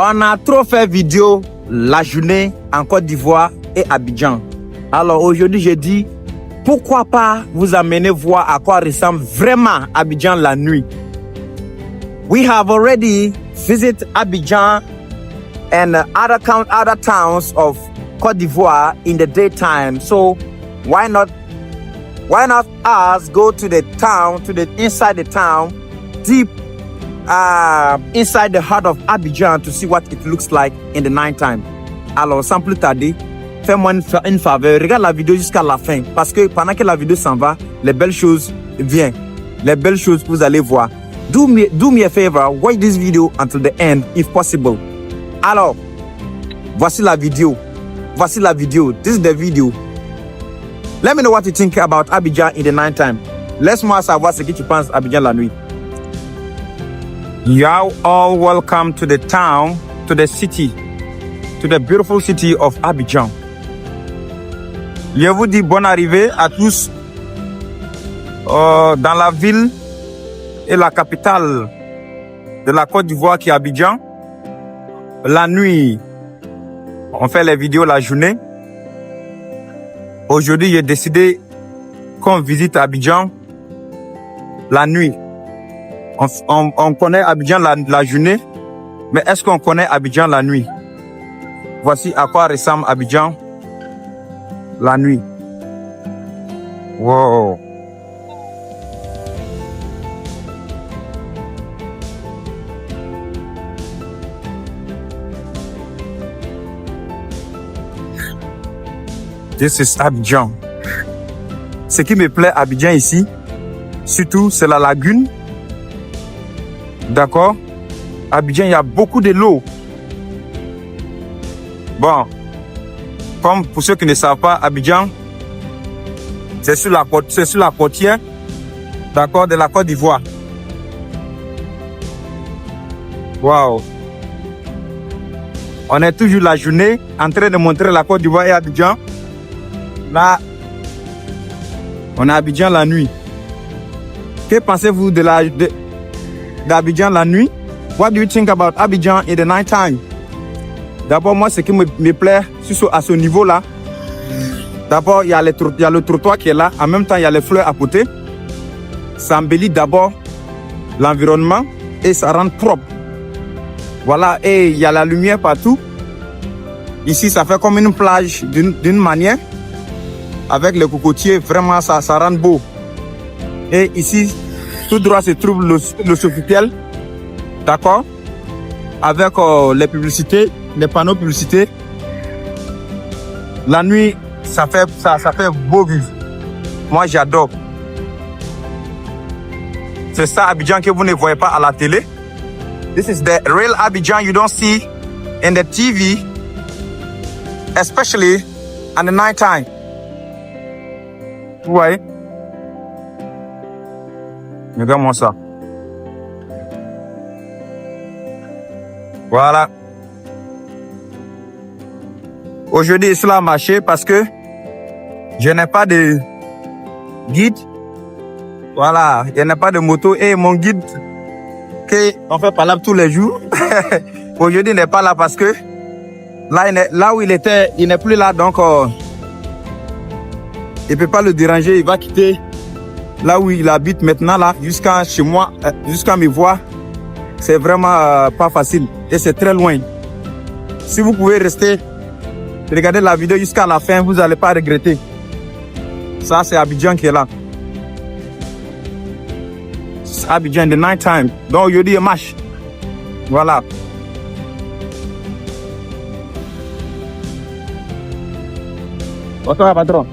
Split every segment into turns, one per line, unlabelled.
On a trop fait vidéo la journée en Côte d'Ivoire et Abidjan. Alors aujourd'hui, je dis, pourquoi pas vous amener voir à quoi ressemble vraiment Abidjan la nuit. We have already visited Abidjan and other towns of Côte d'Ivoire in the daytime. So why not us go to the town, inside the town, deep inside the heart of Abidjan to see what it looks like in the nighttime. Alors sans plus tarder, fais-moi une faveur, regarde la vidéo jusqu'à la fin parce que pendant que la vidéo s'en va, les belles choses viennent. Les belles choses vous allez voir. Do me a favor, watch this video until the end if possible. Alors, voici la vidéo. Voici la vidéo. This is the video. Let me know what you think about Abidjan in the nighttime. Laisse-moi savoir ce que tu penses Abidjan la nuit. You are all welcome to the town, to the city, to the beautiful city of Abidjan. Je vous dis bonne arrivée à tous dans la ville et la capitale de la Côte d'Ivoire qui est Abidjan. La nuit, on fait les vidéos la journée. Aujourd'hui, j'ai décidé qu'on visite Abidjan la nuit. On connaît Abidjan la journée, mais est-ce qu'on connaît Abidjan la nuit? Voici à quoi ressemble Abidjan la nuit. Wow! This is Abidjan. Ce qui me plaît à Abidjan ici, surtout, c'est la lagune. D'accord? Abidjan, il y a beaucoup de l'eau. Bon, comme pour ceux qui ne savent pas, Abidjan, c'est sur la côtière, d'accord, de la Côte d'Ivoire. Wow! On est toujours la journée en train de montrer la Côte d'Ivoire et Abidjan. Là, on est à Abidjan la nuit. Que pensez-vous d'Abidjan la nuit? What do you think about Abidjan in the night time? D'abord, moi, ce qui me plaît à ce niveau-là, d'abord, il y a le trottoir qui est là. En même temps, il y a les fleurs à côté. Ça embellit d'abord l'environnement et ça rend propre. Voilà, et il y a la lumière partout. Ici, ça fait comme une plage d'une manière. Avec les cocotiers, vraiment, ça rend beau. Et ici, tout droit se trouve le Sofitel. D'accord? Avec les publicités, les panneaux publicités. La nuit, ça fait beau vivre. Moi, j'adore. C'est ça, Abidjan, que vous ne voyez pas à la télé. This is the real Abidjan you don't see in the TV, especially at the night time. Vous voyez? Regarde-moi ça. Voilà. Aujourd'hui, je suis là à marcher parce que je n'ai pas de guide. Voilà, il n'y a pas de moto. Et mon guide, on fait par là tous les jours, aujourd'hui, il n'est pas là parce que là où il était, il n'est plus là. Donc, il ne peut pas le déranger. Il va quitter là où il habite maintenant, là, jusqu'à chez moi, jusqu'à me voir. C'est vraiment pas facile et c'est très loin. Si vous pouvez rester, regarder la vidéo jusqu'à la fin, vous n'allez pas regretter. Ça, c'est Abidjan qui est là. C'est Abidjan in the night time. Donc, aujourd'hui, il marche. Voilà. Bonsoir, patron.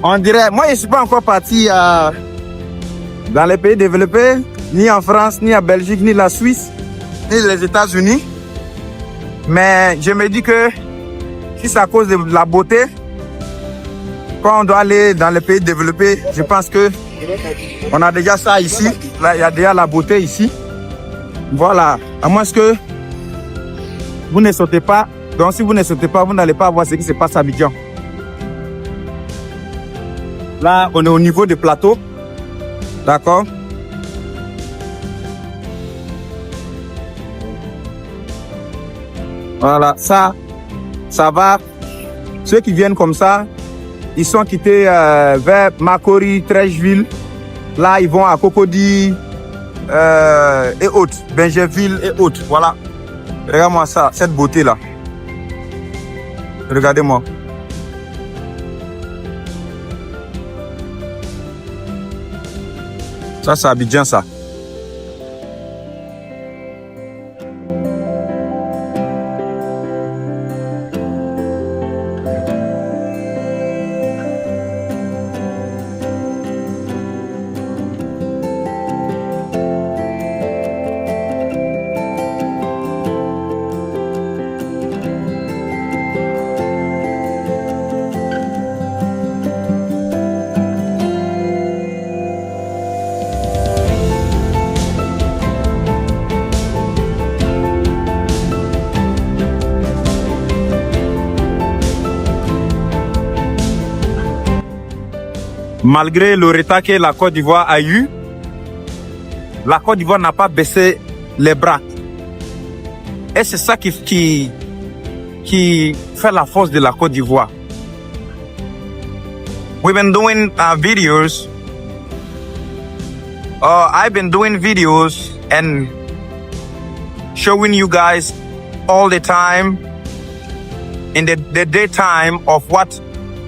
On dirait, moi je ne suis pas encore parti dans les pays développés, ni en France, ni en Belgique, ni la Suisse, ni les États-Unis. Mais je me dis que si c'est à cause de la beauté, quand on doit aller dans les pays développés, je pense que on a déjà ça ici. Là, il y a déjà la beauté ici. Voilà. À moins que vous ne sautez pas. Donc si vous ne sautez pas, vous n'allez pas voir ce qui se passe à Abidjan. Là, on est au niveau du plateau. D'accord? Voilà, ça va. Ceux qui viennent comme ça, ils sont quittés vers Makori, Trècheville. Là, ils vont à Cocody et autres, Benjerville et autres. Voilà. Regarde-moi ça, cette beauté-là. Regardez-moi. Ça, c'est Abidjan, ça. Malgré le retard que la Côte d'Ivoire a eu, la Côte d'Ivoire n'a pas baissé les bras. Et c'est ça qui fait la force de la Côte d'Ivoire. We've been doing videos. I've been doing videos and showing you guys all the time in the daytime of what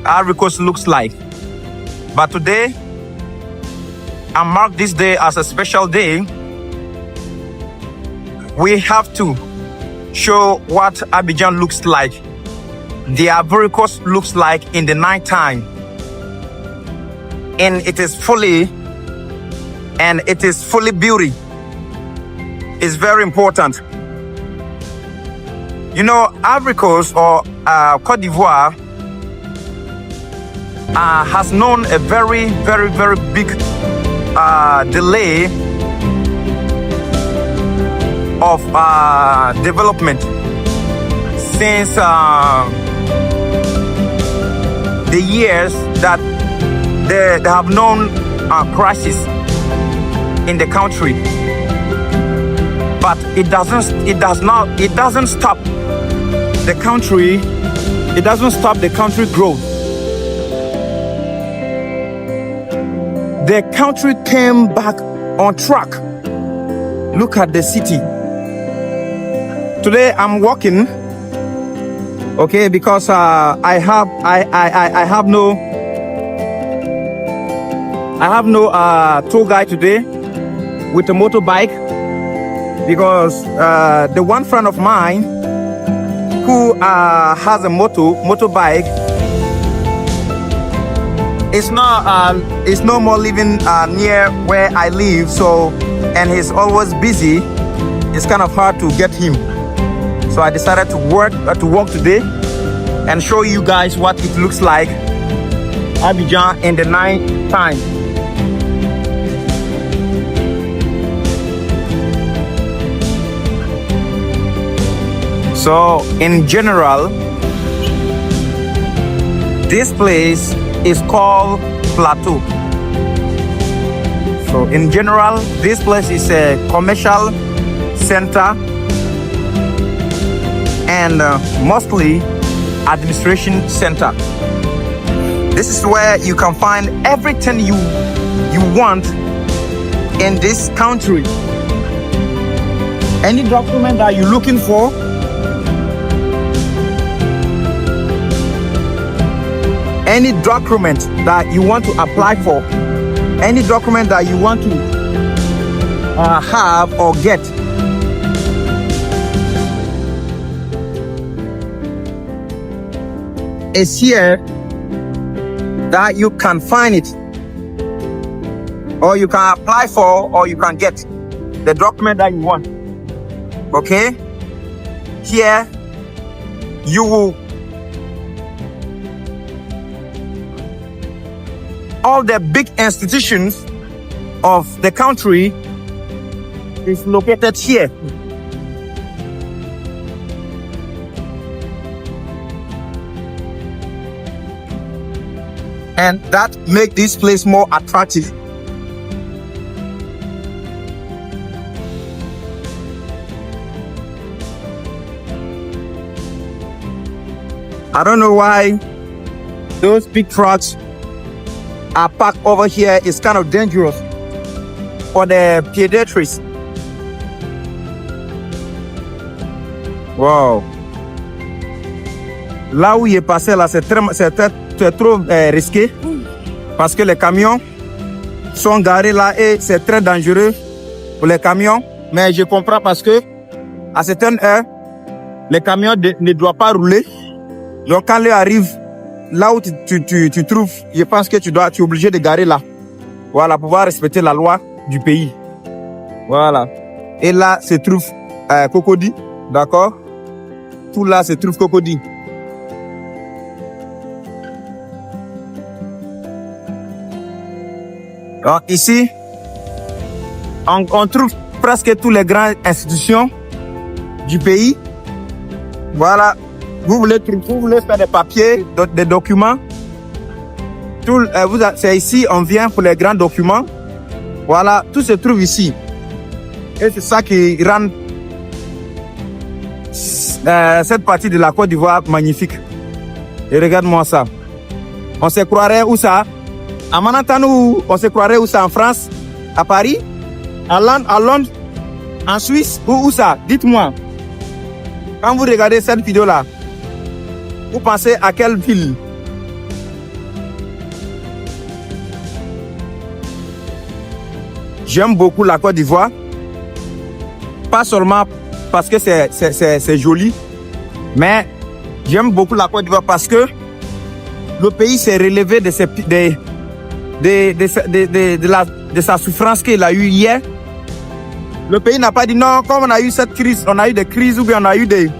Ivory Coast looks like. But today, I mark this day as a special day. We have to show what Abidjan looks like. The Ivory Coast looks like in the night time. And it is fully beauty. It's very important. You know, Ivory Coast or Côte d'Ivoire has known a very, very, very big delay of development since the years that they have known crisis in the country. But it doesn't stop the country. It doesn't stop the country growth. The country came back on track. Look at the city. Today I'm walking, okay, because I have no tour guide today with a motorbike, because the one friend of mine who has a motorbike is no more living near where I live, so, and he's always busy. It's kind of hard to get him. So I decided to walk today and show you guys what it looks like Abidjan in the night time. So in general, this place is called Plateau. So in general, this place is a commercial center and mostly administration center. This is where you can find everything you want in this country. Any document that you're looking for, any document that you want to apply for, any document that you want to have or get, is here that you can find it, or you can apply for, or you can get the document that you want. Okay? Here you will all the big institutions of the country is located here. And that makes this place more attractive. I don't know why those big trucks are parked over here. It's kind of dangerous for the pedestrians. Wow. Là où il est passé, là, c'est trop risqué parce que les camions sont garés là et c'est très dangereux pour les camions. Mais je comprends parce que à certaines heures, les camions ne doivent pas rouler. Donc quand ils arrivent là où tu trouves, je pense que tu es obligé de garer là. Voilà, pour pouvoir respecter la loi du pays. Voilà. Et là se trouve Cocody, d'accord? Tout là se trouve Cocody. Donc ici, on trouve presque toutes les grandes institutions du pays. Voilà, vous voulez faire des papiers, des documents. C'est ici, on vient pour les grands documents. Voilà, tout se trouve ici. Et c'est ça qui rend cette partie de la Côte d'Ivoire magnifique. Et regarde-moi ça. On se croirait où ça? À Manhattan, on se croirait où ça? En France? À Paris? À Londres? En Suisse? Où ça? Dites-moi. Quand vous regardez cette vidéo-là, vous pensez à quelle ville? J'aime beaucoup la Côte d'Ivoire. Pas seulement parce que c'est joli, mais j'aime beaucoup la Côte d'Ivoire parce que le pays s'est relevé de sa souffrance qu'il a eue hier. Le pays n'a pas dit non, comme on a eu cette crise, on a eu des crises ou bien on a eu des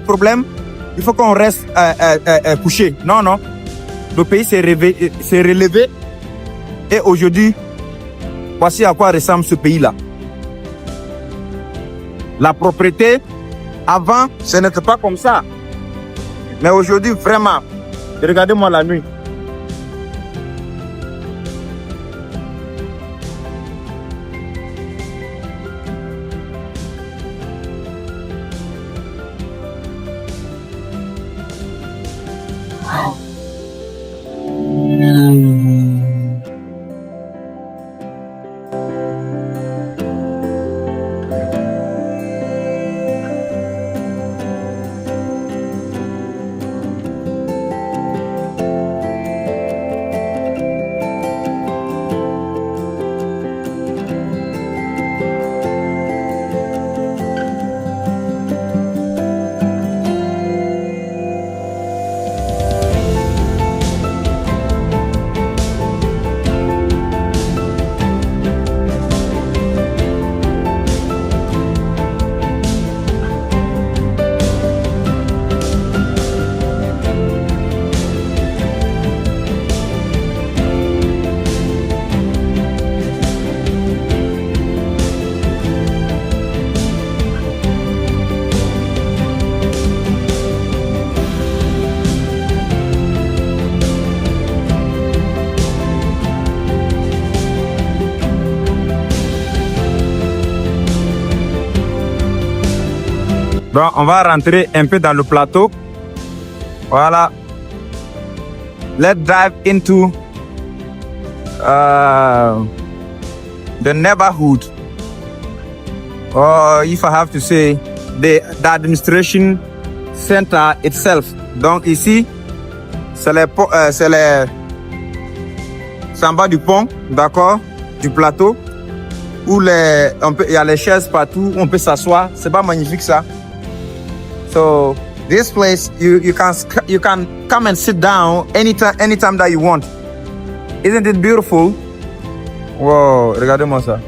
problèmes, il faut qu'on reste couché. Non, non. Le pays s'est relevé et aujourd'hui, voici à quoi ressemble ce pays-là. La propriété, avant, ce n'était pas comme ça. Mais aujourd'hui, vraiment, regardez-moi la nuit. Bon, on va rentrer un peu dans le plateau. Voilà. Let's dive into the neighborhood. Or if I have to say, the administration center itself. Donc ici, c'est en bas du pont, d'accord, du plateau, où il y a les chaises partout, où on peut s'asseoir. C'est pas magnifique ça? So this place, you can come and sit down anytime that you want. Isn't it beautiful? Wow, regardez-moi ça.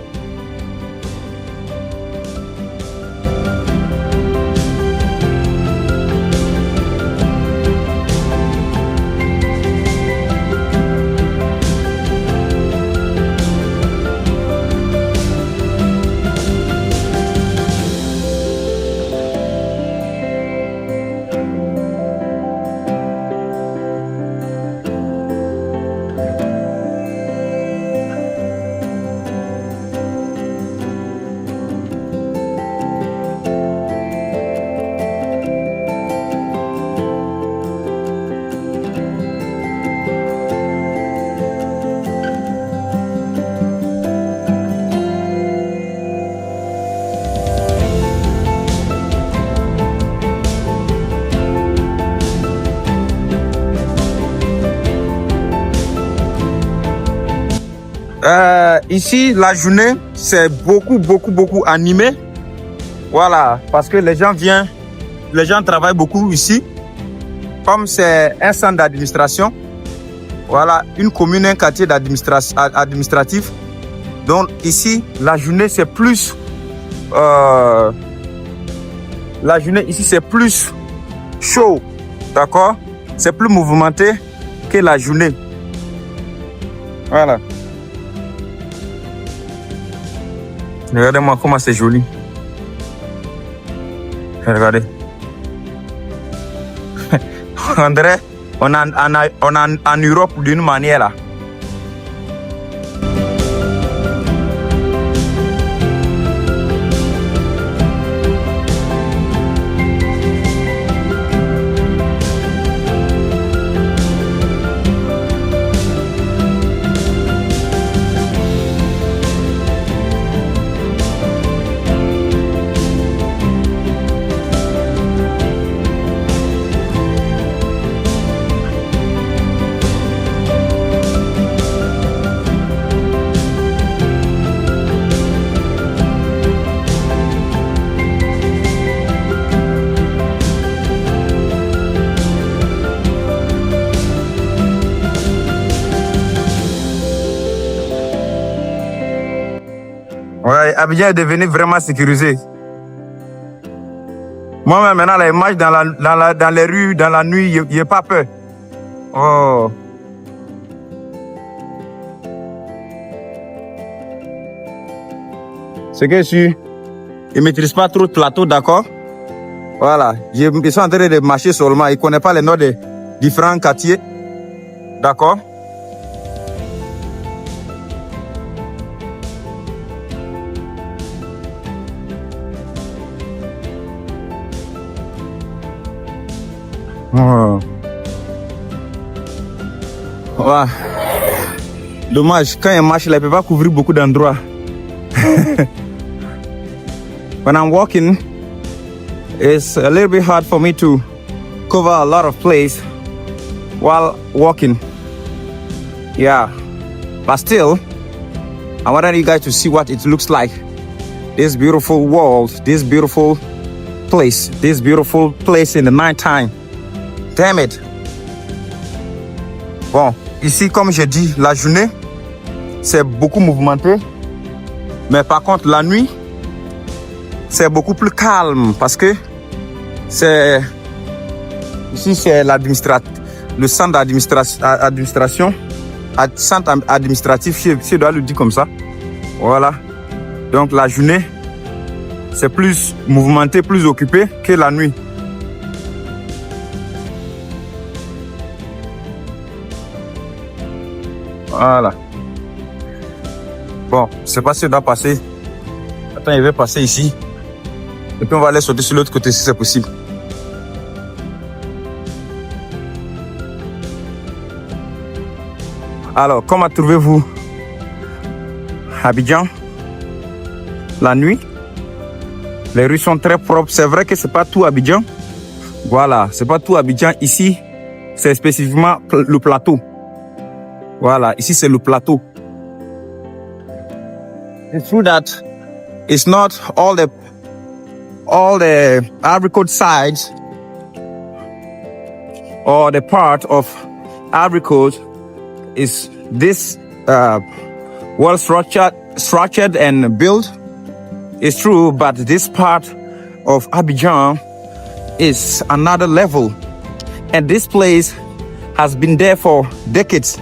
ici, la journée, c'est beaucoup animé. Voilà, parce que les gens travaillent beaucoup ici. Comme c'est un centre d'administration, voilà, une commune, un quartier administratif. Donc ici, la journée, c'est plus... la journée ici, c'est plus chaud, d'accord? C'est plus mouvementé que la journée. Voilà. Regardez-moi comment c'est joli. Regardez. On dirait on est en Europe d'une manière là. Ouais, Abidjan est devenu vraiment sécurisé. Moi-même, maintenant, les marches dans les rues, dans la nuit, je n'ai pas peur. Oh. C'est que je ne maîtrise pas trop le plateau, d'accord? Voilà, je suis en train de marcher seulement. Je ne connais pas les noms des différents quartiers. D'accord? Oh. Ouais. Dommage, quand il marche, il ne peut pas couvrir beaucoup d'endroits. When I'm walking, it's a little bit hard for me to cover a lot of place while walking. Yeah, but still, I wanted you guys to see what it looks like. This beautiful world, this beautiful place in the night time. Damn it. Bon, ici, comme j'ai dit, la journée, c'est beaucoup mouvementé. Mais par contre, la nuit, c'est beaucoup plus calme parce que ici, c'est le centre d'administration, centre administratif, je dois le dire comme ça. Voilà. Donc, la journée, c'est plus mouvementé, plus occupé que la nuit. Voilà. Bon, je ne sais pas si on doit passer. Attends, il va passer ici. Et puis on va aller sauter sur l'autre côté si c'est possible. Alors, comment trouvez-vous Abidjan la nuit? Les rues sont très propres. C'est vrai que c'est pas tout Abidjan. Voilà, c'est pas tout Abidjan. Ici, c'est spécifiquement le plateau. Voilà, ici c'est le plateau. It's true that it's not all the Ivory Coast sides or the part of Ivory Coast is this well structured and built. It's true, but this part of Abidjan is another level, and this place has been there for decades.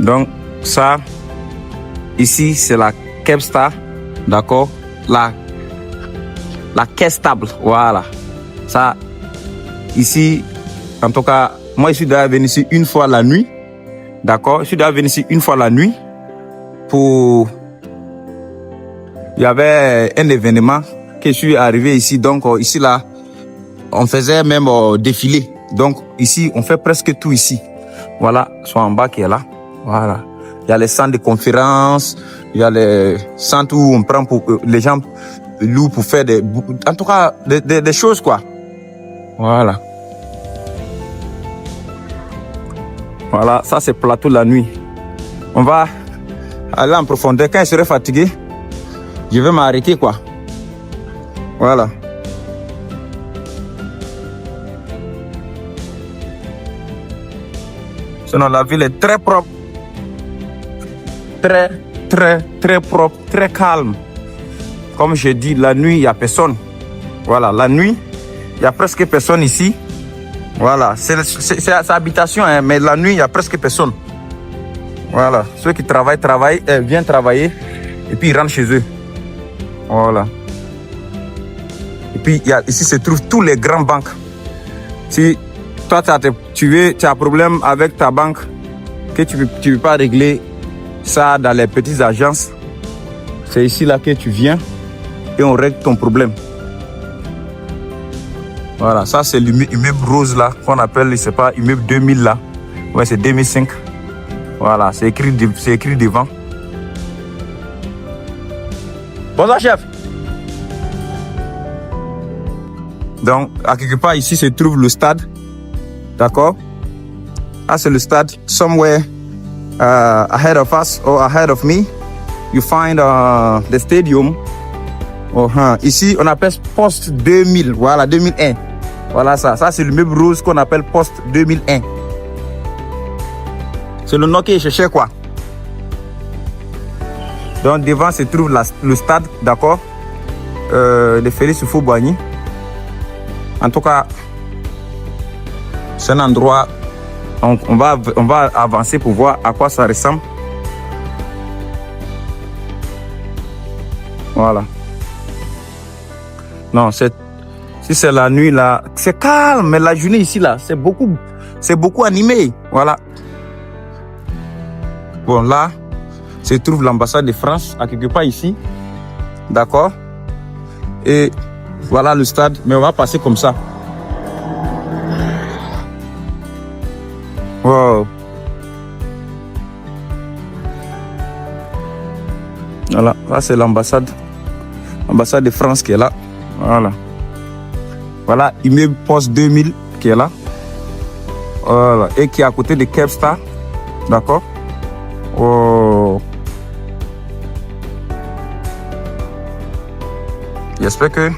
Donc, ça, ici, c'est la Kevstar. D'accord? La caisse stable. Voilà. Ça, ici, en tout cas, moi, je suis déjà venu ici une fois la nuit. D'accord? Je suis déjà venu ici une fois la nuit pour... Il y avait un événement que je suis arrivé ici. Donc, ici, là, on faisait même défilé. Donc, ici, on fait presque tout ici. Voilà, soit en bas qui est là. Voilà. Il y a les centres de conférences. Il y a les centres où on prend pour les gens louent pour faire des... En tout cas, des choses, quoi. Voilà. Voilà, ça, c'est plateau la nuit. On va aller en profondeur. Quand je serai fatigué, je vais m'arrêter, quoi. Voilà. Sinon, la ville est très propre. Très propre, très calme. Comme je dis, la nuit, il n'y a personne. Voilà, la nuit, il n'y a presque personne ici. Voilà, c'est sa habitation, hein, mais la nuit, il n'y a presque personne. Voilà, ceux qui travaillent, viennent travailler et puis ils rentrent chez eux. Voilà. Et puis, ici se trouvent tous les grandes banques. Si toi, tu as un problème avec ta banque, que tu ne peux pas régler ça dans les petites agences, c'est ici là que tu viens et on règle ton problème. Voilà, ça c'est l'immeuble rose là, qu'on appelle, je sais pas, immeuble 2000 là. Ouais, c'est 2005. Voilà, c'est écrit devant. Bonsoir, chef. Donc, à quelque part ici se trouve le stade. D'accord? Ah, c'est le stade. Somewhere ahead of us or ahead of me, you find the stadium. Ici, on appelle poste 2000. Voilà, 2001. Voilà ça. Ça, c'est le meuble rose qu'on appelle poste 2001. C'est le nom que je cherchais, quoi. Donc, devant se trouve le stade, d'accord, de Félix Houphouët-Boigny. En tout cas, c'est un endroit, on va avancer pour voir à quoi ça ressemble. Voilà. Non, si c'est la nuit là, c'est calme, mais la journée ici là, c'est beaucoup animé. Voilà. Bon, là, se trouve l'ambassade de France, à quelque part ici. D'accord? Et voilà le stade, mais on va passer comme ça. Wow. Voilà, là c'est l'ambassade de France qui est là. Voilà. Voilà, immeuble poste 2000 qui est là. Voilà, et qui est à côté de Kevstar. D'accord? Oh. J'espère que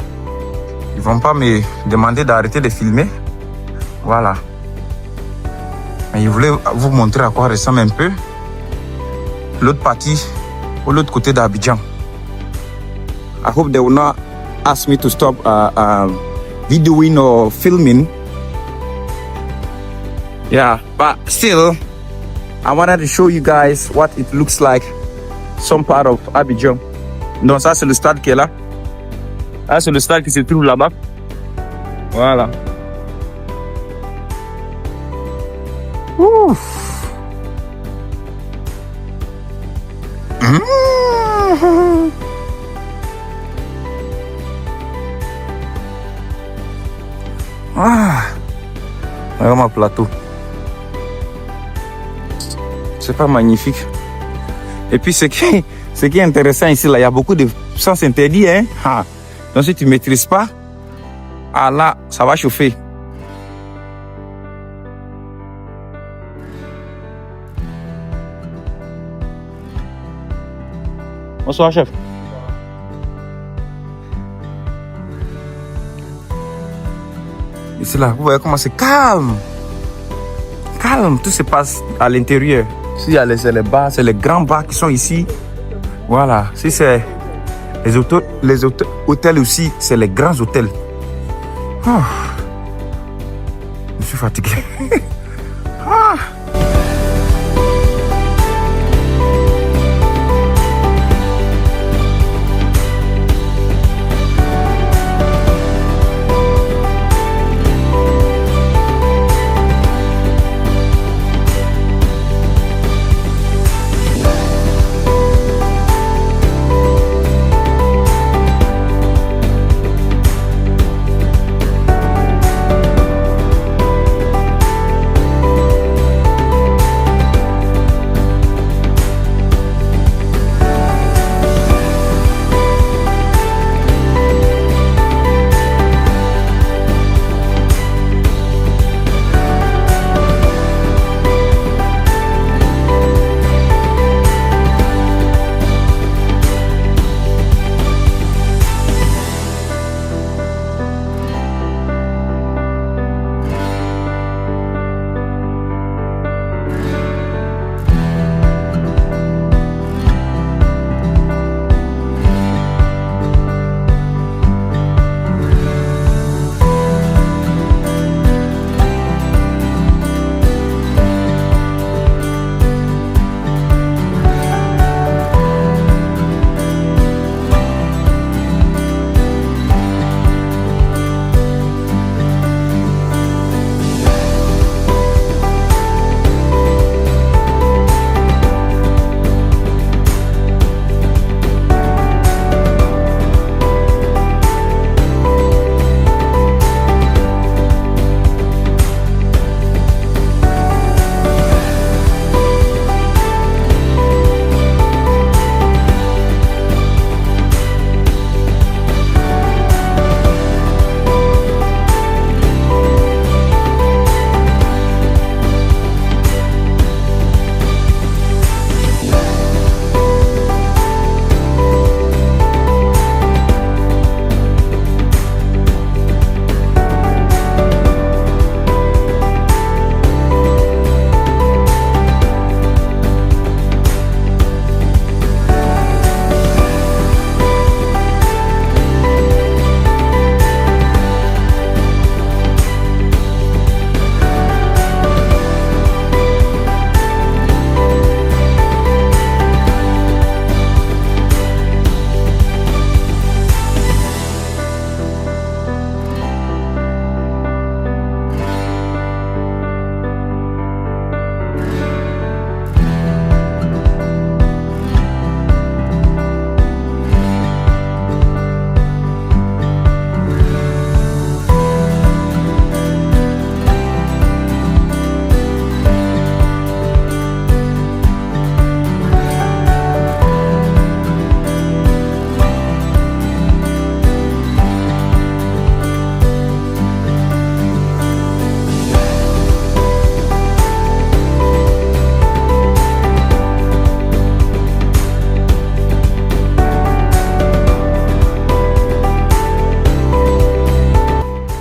ils vont pas me demander d'arrêter de filmer. Voilà. Mais je voulais vous montrer à quoi ressemble un peu l'autre partie, ou l'autre côté d'Abidjan. I hope they will not ask me to stop videoing or filming. Yeah, but still, I wanted to show you guys what it looks like, some part of Abidjan. Donc ça, c'est le stade qui est là. Là, c'est le stade qui se trouve là-bas. Voilà. Ouf. Ah, vraiment plateau. C'est pas magnifique. Et puis ce qui est intéressant ici, là, il y a beaucoup de sens interdits, hein. Ah. Donc si tu ne maîtrises pas, ah là, ça va chauffer. Bonsoir, chef. Ici là, vous voyez comment c'est calme. Calme, tout se passe à l'intérieur. Si c'est les bars, c'est les grands bars qui sont ici. Voilà, si c'est les hôtels aussi, c'est les grands hôtels. Oh. Je suis fatigué. Ah.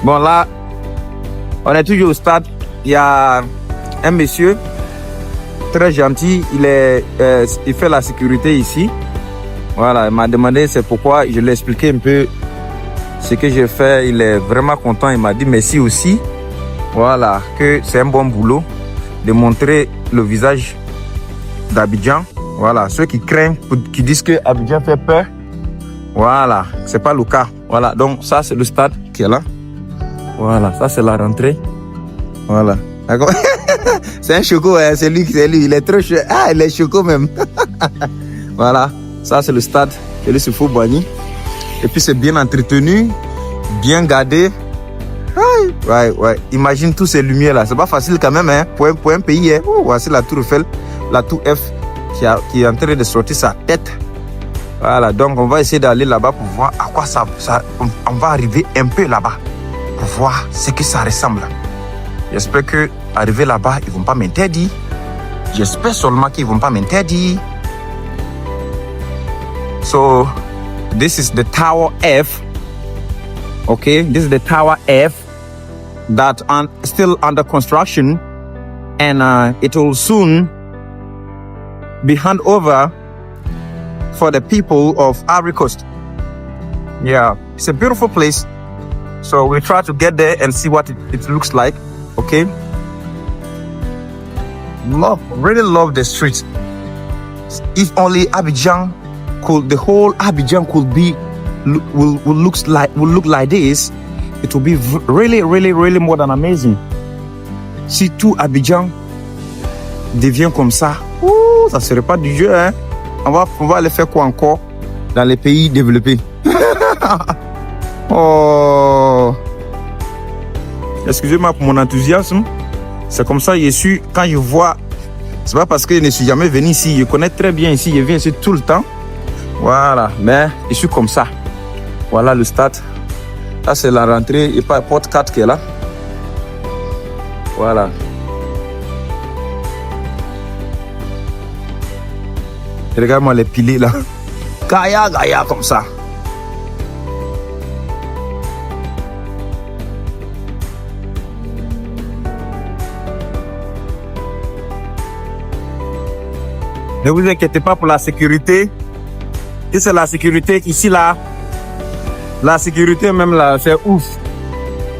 Bon, là, on est toujours au stade. Il y a un monsieur très gentil. Il fait la sécurité ici. Voilà, il m'a demandé c'est pourquoi. Je lui ai expliqué un peu ce que j'ai fait. Il est vraiment content. Il m'a dit merci aussi. Voilà, que c'est un bon boulot de montrer le visage d'Abidjan. Voilà, ceux qui craignent, qui disent que Abidjan fait peur. Voilà, c'est pas le cas. Voilà, donc ça c'est le stade qui est là. Voilà, ça c'est la rentrée. Voilà, d'accord. C'est un choco, hein, c'est lui, il est trop chaud. Ah, il est choco même. Voilà, ça c'est le stade de l'Issoufou Boigny. Et puis c'est bien entretenu, bien gardé. Ouais. Imagine tous ces lumières là. C'est pas facile quand même, hein, pour un pays. Hein. Oh, voici la tour Eiffel, la tour F qui est en train de sortir sa tête. Voilà, donc on va essayer d'aller là-bas pour voir à quoi ça. On va arriver un peu là-bas pour voir ce que ça ressemble. J'espère que arriver là-bas, ils vont pas m'interdire. J'espère seulement qu'ils vont pas m'interdire. So, this is the Tower F. Okay, this is the Tower F that are still under construction, and it will soon be handed over for the people of Ivory Coast. Yeah, it's a beautiful place. So we try to get there and see what it looks like. Okay. Really love the streets. If only Abidjan could, the whole Abidjan could be, will look like this, it will be really more than amazing. Si tout Abidjan devient comme ça, ça serait pas du jeu, hein. On va aller faire quoi encore dans les pays développés? Oh, excusez-moi pour mon enthousiasme. C'est comme ça, je suis, quand je vois, c'est pas parce que je ne suis jamais venu ici, je connais très bien ici, je viens ici tout le temps. Voilà, mais je suis comme ça. Voilà le stade. Là, c'est la rentrée, il n'y a pas porte 4 qui est là. Voilà. Regarde-moi les piliers là. Gaïa, comme ça. Ne vous inquiétez pas pour la sécurité. Et c'est la sécurité ici là. La sécurité même là, c'est ouf.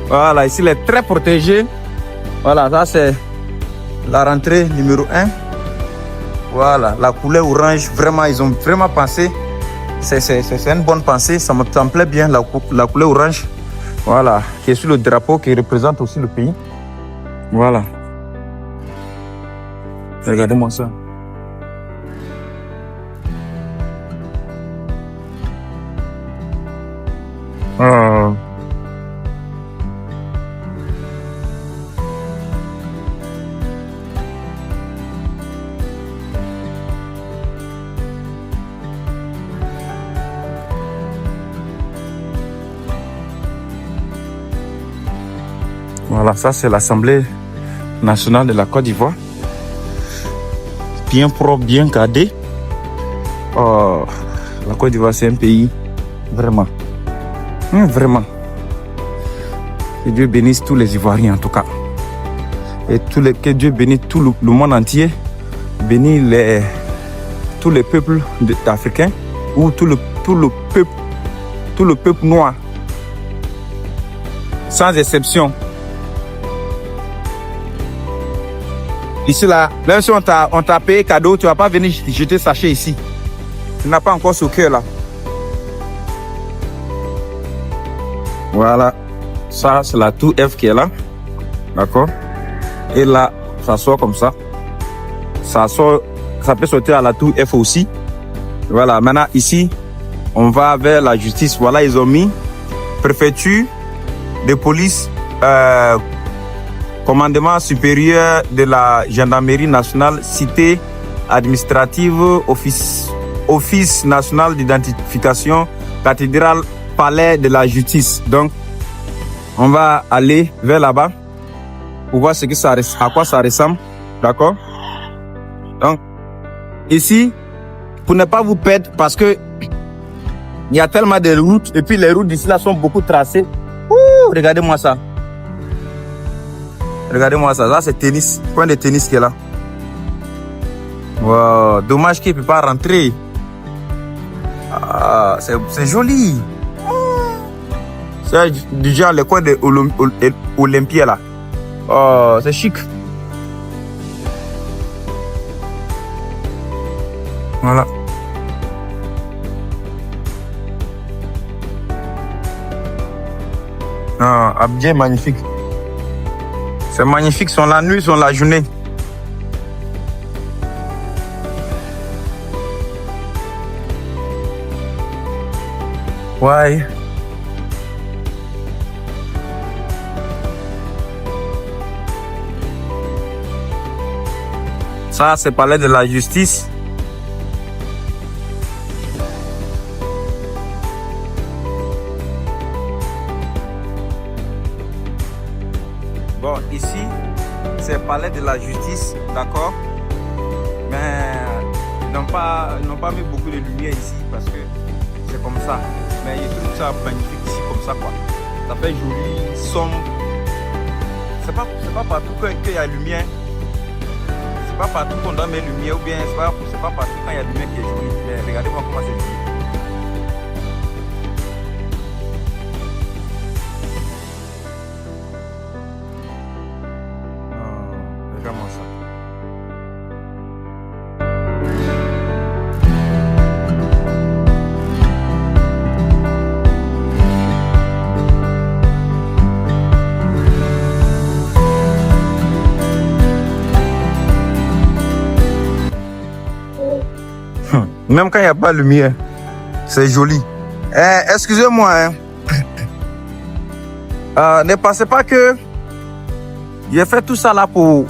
Voilà, ici il est très protégé. Voilà, ça c'est la rentrée numéro 1. Voilà, la couleur orange, vraiment, ils ont vraiment pensé. C'est une bonne pensée, ça me plaît bien, la couleur orange. Voilà, qui est sur le drapeau, qui représente aussi le pays. Voilà. Regardez-moi ça. Voilà, ça c'est l'Assemblée nationale de la Côte d'Ivoire. Bien propre, bien gardé. Oh, la Côte d'Ivoire c'est un pays vraiment. Vraiment. Que Dieu bénisse tous les Ivoiriens en tout cas. Et que Dieu bénisse tout le monde entier. Bénisse tous les peuples africains ou tout le peuple noir. Sans exception. Ici là, même si on t'a payé cadeau, tu vas pas venir jeter sachet ici. Tu n'as pas encore ce cœur là. Voilà, ça c'est la tour F qui est là, d'accord. Et là, ça sort comme ça. Ça peut sortir à la tour F aussi. Voilà, maintenant ici, on va vers la justice. Voilà, ils ont mis préfecture de police, commandement supérieur de la gendarmerie nationale, cité administrative, office national d'identification, cathédrale, palais de la justice. Donc, on va aller vers là-bas pour voir à quoi ça ressemble. D'accord? Donc, ici, pour ne pas vous perdre, parce que il y a tellement de routes, et puis les routes d'ici là sont beaucoup tracées. Ouh, regardez-moi ça. Regardez-moi ça. Là, c'est tennis. Point de tennis qui est là. Wow. Dommage qu'il ne peut pas rentrer. Ah, c'est joli. C'est du genre le coin de Olympia là. Oh, c'est chic. Voilà. Ah, Abidjan est magnifique. C'est magnifique, sont la nuit, sont la journée. Ouais. Ça, c'est palais de la justice. Bon, ici, c'est palais de la justice, d'accord? Mais ils n'ont pas mis beaucoup de lumière ici parce que c'est comme ça. Mais je trouve ça magnifique ici comme ça, quoi. Ça fait joli, sombre. C'est pas partout qu'il y a lumière. C'est pas partout qu'on doit mettre lumière ou bien c'est pas partout quand il y a lumière qui est jolie. Mais regardez-moi comment c'est joli. Regarde-moi ça. Même quand il n'y a pas de lumière, c'est joli. Excusez-moi, hein. Ne pensez pas que j'ai fait tout ça là pour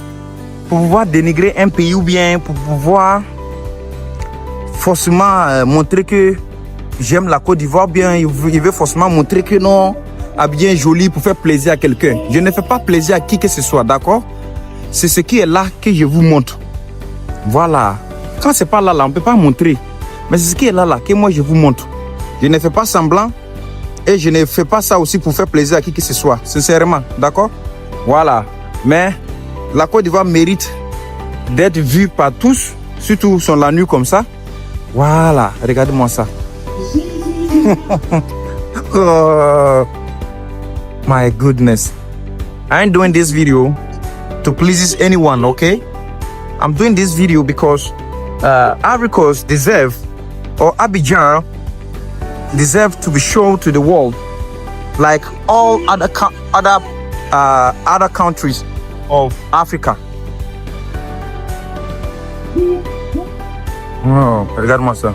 pouvoir dénigrer un pays ou bien pour pouvoir forcément montrer que j'aime la Côte d'Ivoire, bien il veut forcément montrer que non, Abidjan est joli pour faire plaisir à quelqu'un. Je ne fais pas plaisir à qui que ce soit, d'accord? C'est ce qui est là que je vous montre. Voilà. Quand c'est pas là, on ne peut pas montrer. Mais c'est ce qui est là que moi je vous montre. Je ne fais pas semblant et je ne fais pas ça aussi pour faire plaisir à qui que ce soit. Sincèrement, d'accord? Voilà. Mais la Côte d'Ivoire mérite d'être vue par tous, surtout sur la nuit comme ça. Voilà. Regardez-moi ça. Oh, my goodness. I ain't doing this video to please anyone, okay? I'm doing this video because Ivory Coast deserve, or Abidjan deserve to be shown to the world, like all other countries of Africa. Oh, regarde-moi ça.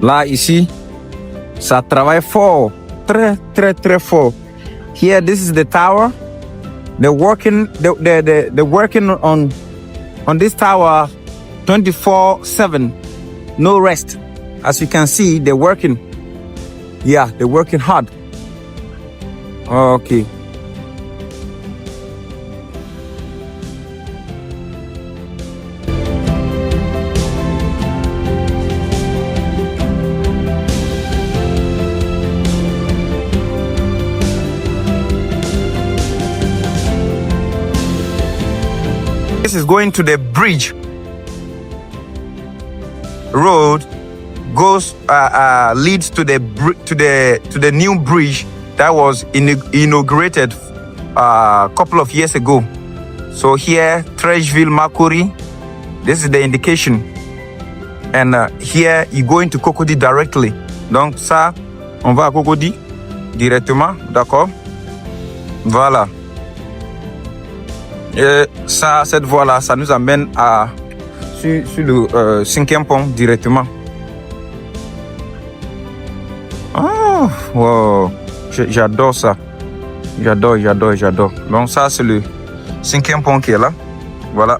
Là, ici, ça travaille fort. Très, très, très fort. Here, this is the tower. They're working on this tower 24/7. No rest. As you can see, they're working. Yeah, they're working hard. Okay. This is going to the bridge. Road goes leads to the new bridge that was inaugurated a couple of years ago. So here, Trècheville Makori, this is the indication. And here, you go into Cocody directly. Donc ça, on va à Cocody directement, d'accord? Voilà. Et ça, cette voie-là, ça nous amène sur le 5e pont directement. Oh, wow. J'adore ça. J'adore. Donc ça, c'est le 5e pont qui est là. Voilà.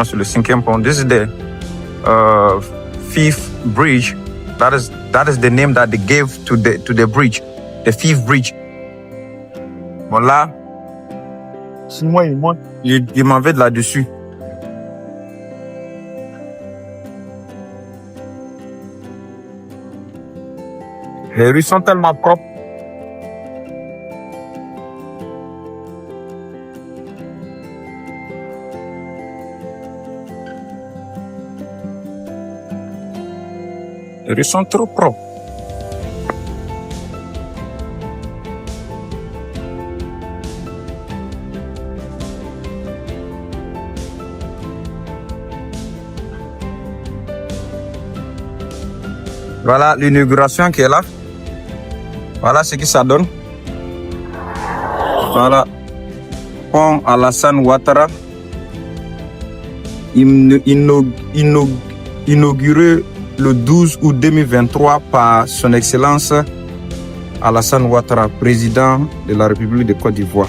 C'est le 5e pont. This is the 5th bridge. That is the name that they gave to the bridge. The 5th bridge. Bon là, il m'en veut de là-dessus. Les rues sont tellement propres. Les rues sont trop propres. Voilà l'inauguration qui est là. Voilà ce que ça donne. Voilà. Pont Alassane Ouattara. Inauguré le 12 août 2023 par son Excellence Alassane Ouattara, président de la République de Côte d'Ivoire.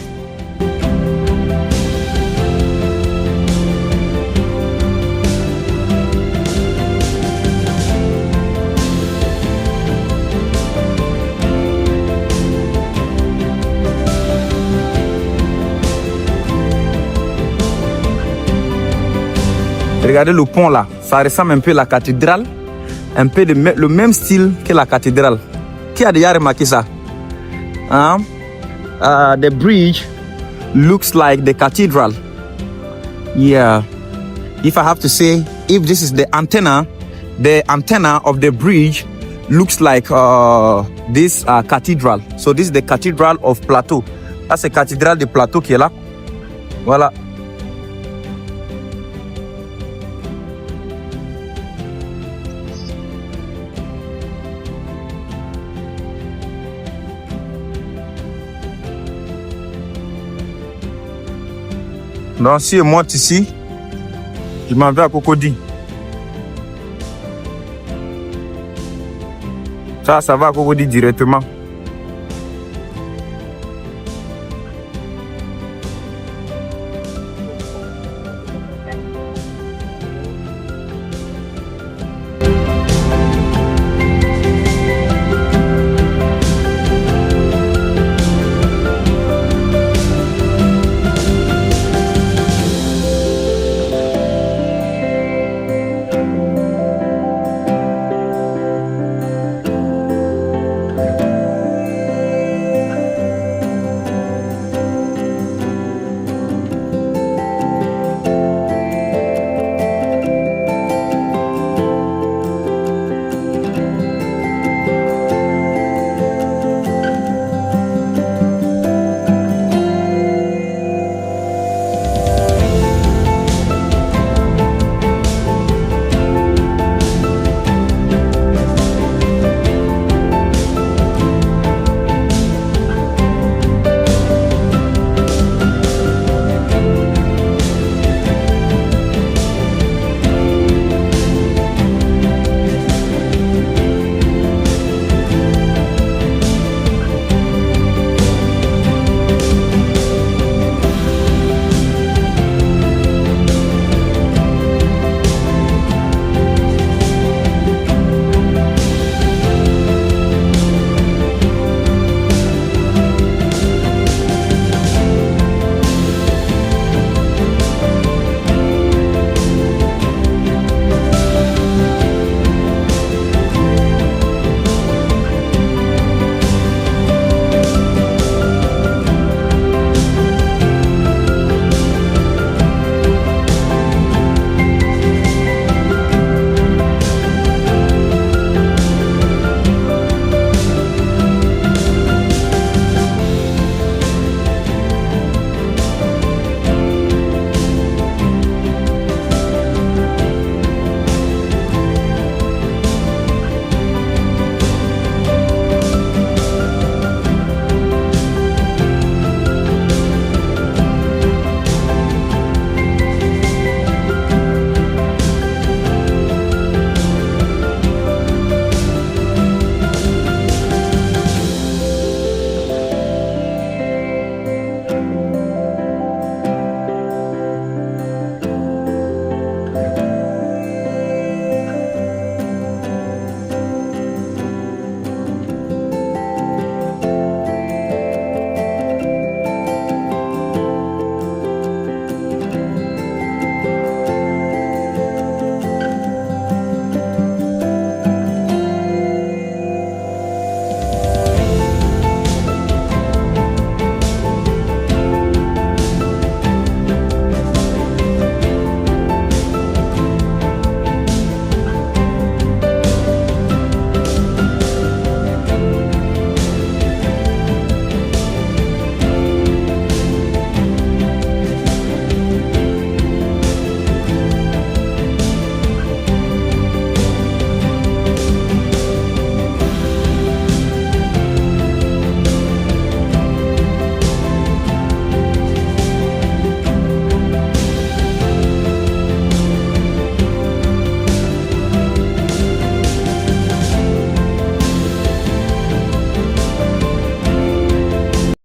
Regardez le pont là, ça ressemble un peu à la cathédrale, un peu le même style que la cathédrale. Qui a déjà remarqué ça? The bridge looks like the cathedral. Yeah. If I have to say, if this is the antenna of the bridge looks like this cathedral. So this is the cathedral of Plateau. Là, c'est la cathédrale de Plateau qui est là. Voilà. Donc si je monte ici, je m'en vais à Cocody. Ça va à Cocody directement.